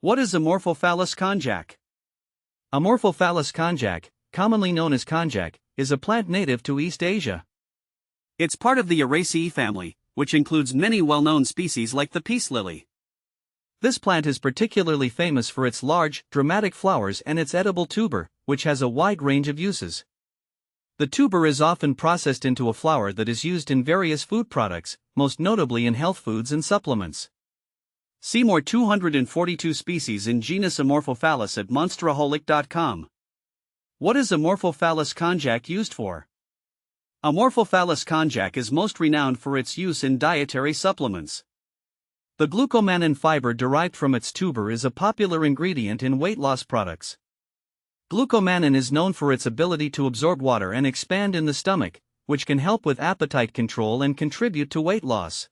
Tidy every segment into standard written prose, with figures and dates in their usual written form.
What is Amorphophallus konjac? Amorphophallus konjac, commonly known as konjac, is a plant native to East Asia. It's part of the Araceae family, which includes many well-known species like the peace lily. This plant is particularly famous for its large, dramatic flowers and its edible tuber, which has a wide range of uses. The tuber is often processed into a flour that is used in various food products, most notably in health foods and supplements. See more 242 species in genus Amorphophallus at monsteraholic.com. What is Amorphophallus konjac used for? Amorphophallus konjac is most renowned for its use in dietary supplements. The glucomannan fiber derived from its tuber is a popular ingredient in weight loss products. Glucomannan is known for its ability to absorb water and expand in the stomach, which can help with appetite control and contribute to weight loss.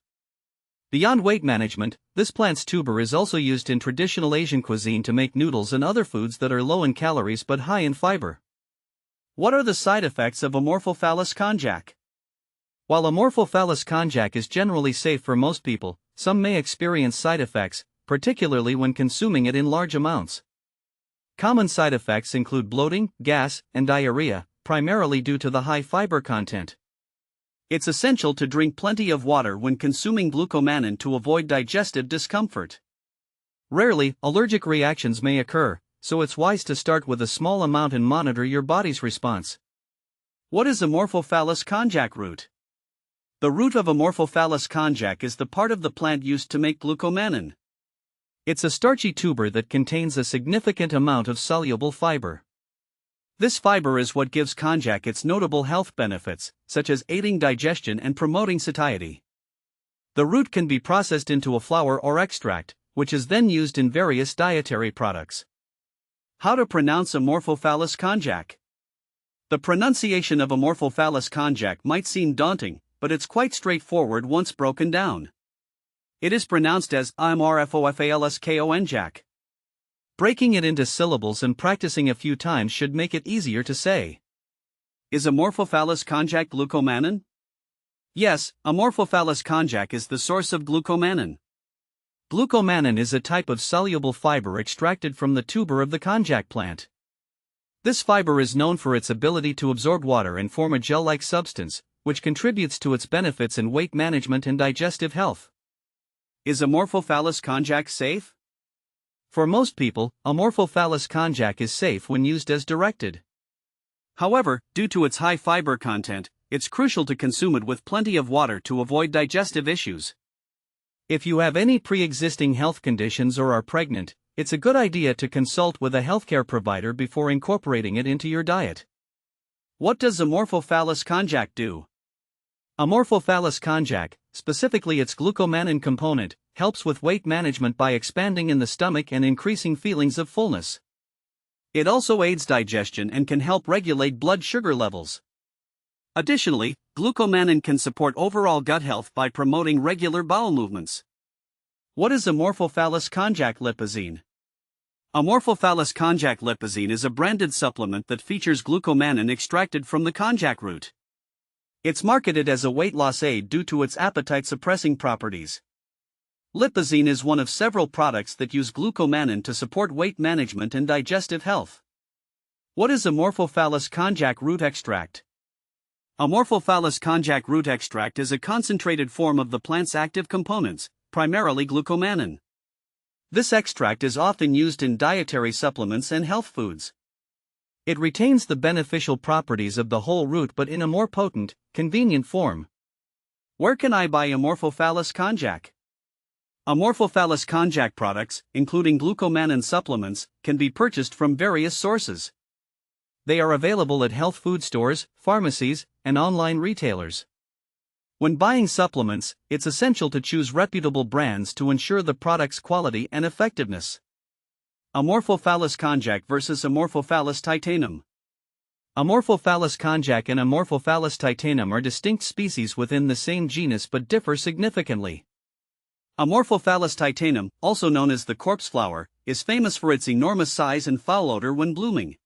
Beyond weight management, this plant's tuber is also used in traditional Asian cuisine to make noodles and other foods that are low in calories but high in fiber. What are the side effects of Amorphophallus konjac? While Amorphophallus konjac is generally safe for most people, some may experience side effects, particularly when consuming it in large amounts. Common side effects include bloating, gas, and diarrhea, primarily due to the high fiber content. It's essential to drink plenty of water when consuming glucomannan to avoid digestive discomfort. Rarely, allergic reactions may occur, so it's wise to start with a small amount and monitor your body's response. What is Amorphophallus konjac root? The root of Amorphophallus konjac is the part of the plant used to make glucomannan. It's a starchy tuber that contains a significant amount of soluble fiber. This fiber is what gives konjac its notable health benefits, such as aiding digestion and promoting satiety. The root can be processed into a flour or extract, which is then used in various dietary products. How to pronounce Amorphophallus konjac? The pronunciation of Amorphophallus konjac might seem daunting, but it's quite straightforward once broken down. It is pronounced as Amorphophallus konjac. Breaking it into syllables and practicing a few times should make it easier to say. Is Amorphophallus konjac glucomannan? Yes, Amorphophallus konjac is the source of glucomannan. Glucomannan is a type of soluble fiber extracted from the tuber of the konjac plant. This fiber is known for its ability to absorb water and form a gel-like substance, which contributes to its benefits in weight management and digestive health. Is Amorphophallus konjac safe? For most people, Amorphophallus konjac is safe when used as directed. However, due to its high fiber content, it's crucial to consume it with plenty of water to avoid digestive issues. If you have any pre-existing health conditions or are pregnant, it's a good idea to consult with a healthcare provider before incorporating it into your diet. What does Amorphophallus konjac do? Amorphophallus konjac, specifically its glucomannan component, helps with weight management by expanding in the stomach and increasing feelings of fullness. It also aids digestion and can help regulate blood sugar levels. Additionally, glucomannan can support overall gut health by promoting regular bowel movements. What is Amorphophallus konjac lipozine? Amorphophallus konjac lipozine is a branded supplement that features glucomannan extracted from the konjac root. It's marketed as a weight loss aid due to its appetite-suppressing properties. Lipozine is one of several products that use glucomannan to support weight management and digestive health. What is Amorphophallus konjac root extract? Amorphophallus konjac root extract is a concentrated form of the plant's active components, primarily glucomannan. This extract is often used in dietary supplements and health foods. It retains the beneficial properties of the whole root but in a more potent, convenient form. Where can I buy Amorphophallus konjac? Amorphophallus konjac products, including glucomannan supplements, can be purchased from various sources. They are available at health food stores, pharmacies, and online retailers. When buying supplements, it's essential to choose reputable brands to ensure the product's quality and effectiveness. Amorphophallus konjac versus Amorphophallus titanum. Amorphophallus konjac and Amorphophallus titanum are distinct species within the same genus but differ significantly. Amorphophallus titanum, also known as the corpse flower, is famous for its enormous size and foul odor when blooming.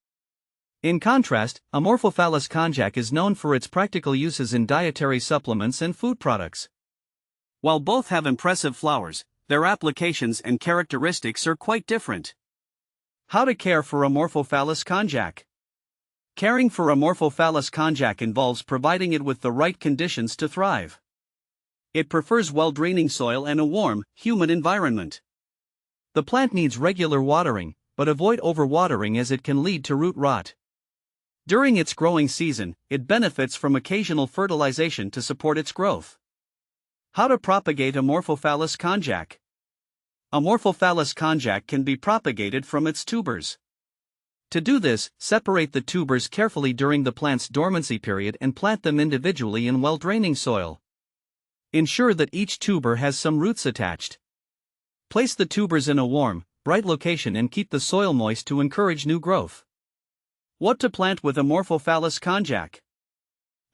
In contrast, Amorphophallus konjac is known for its practical uses in dietary supplements and food products. While both have impressive flowers, their applications and characteristics are quite different. How to care for Amorphophallus konjac. Caring for Amorphophallus konjac involves providing it with the right conditions to thrive. It prefers well-draining soil and a warm, humid environment. The plant needs regular watering, but avoid overwatering as it can lead to root rot. During its growing season, it benefits from occasional fertilization to support its growth. How to propagate Amorphophallus konjac. Amorphophallus konjac can be propagated from its tubers. To do this, separate the tubers carefully during the plant's dormancy period and plant them individually in well-draining soil. Ensure that each tuber has some roots attached. Place the tubers in a warm, bright location and keep the soil moist to encourage new growth. What to plant with Amorphophallus konjac?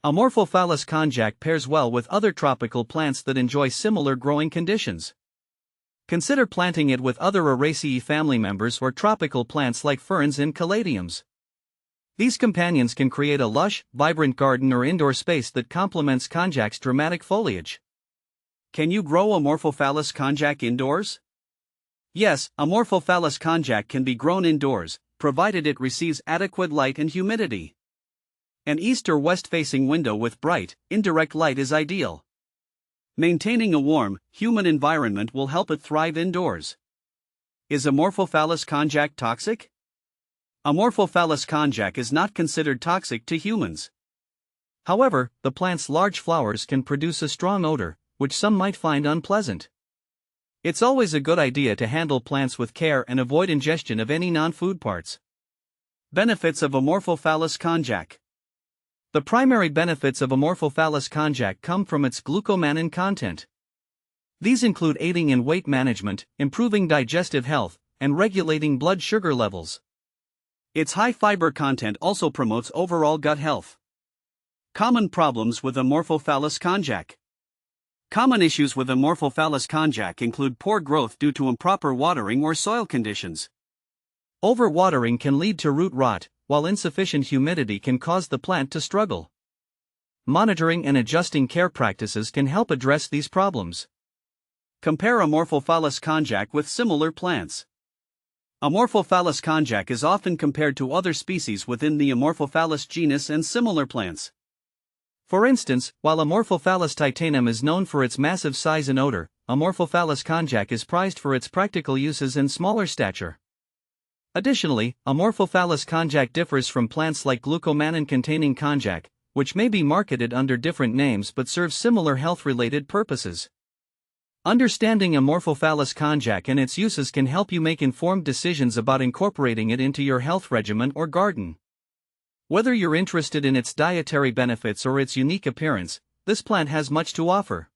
Amorphophallus konjac pairs well with other tropical plants that enjoy similar growing conditions. Consider planting it with other Araceae family members or tropical plants like ferns and caladiums. These companions can create a lush, vibrant garden or indoor space that complements konjac's dramatic foliage. Can you grow Amorphophallus konjac indoors? Yes, Amorphophallus konjac can be grown indoors, provided it receives adequate light and humidity. An east or west-facing window with bright, indirect light is ideal. Maintaining a warm, humid environment will help it thrive indoors. Is Amorphophallus konjac toxic? Amorphophallus konjac is not considered toxic to humans. However, the plant's large flowers can produce a strong odor, which some might find unpleasant. It's always a good idea to handle plants with care and avoid ingestion of any non-food parts. Benefits of Amorphophallus konjac. The primary benefits of Amorphophallus konjac come from its glucomannan content. These include aiding in weight management, improving digestive health, and regulating blood sugar levels. Its high fiber content also promotes overall gut health. Common problems with Amorphophallus konjac. Common issues with Amorphophallus konjac include poor growth due to improper watering or soil conditions. Overwatering can lead to root rot, while insufficient humidity can cause the plant to struggle. Monitoring and adjusting care practices can help address these problems. Compare Amorphophallus konjac with similar plants. Amorphophallus konjac is often compared to other species within the Amorphophallus genus and similar plants. For instance, while Amorphophallus titanum is known for its massive size and odor, Amorphophallus konjac is prized for its practical uses and smaller stature. Additionally, Amorphophallus konjac differs from plants like glucomannan-containing konjac, which may be marketed under different names but serve similar health-related purposes. Understanding Amorphophallus konjac and its uses can help you make informed decisions about incorporating it into your health regimen or garden. Whether you're interested in its dietary benefits or its unique appearance, this plant has much to offer.